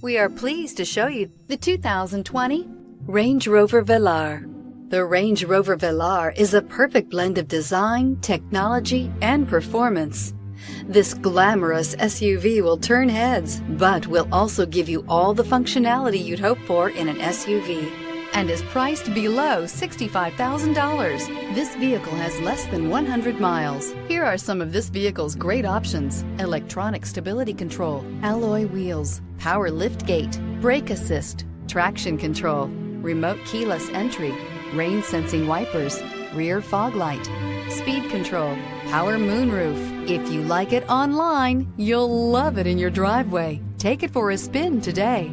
We are pleased to show you the 2020 Range Rover Velar. The Range Rover Velar is a perfect blend of design, technology, and performance. This glamorous SUV will turn heads, but will also give you all the functionality you'd hope for in an SUV, and is priced below $65,000. This vehicle has less than 100 miles. Here are some of this vehicle's great options: electronic stability control, alloy wheels, power liftgate, brake assist, traction control, remote keyless entry, rain sensing wipers, rear fog light, speed control, power moonroof. If you like it online, you'll love it in your driveway. Take it for a spin today.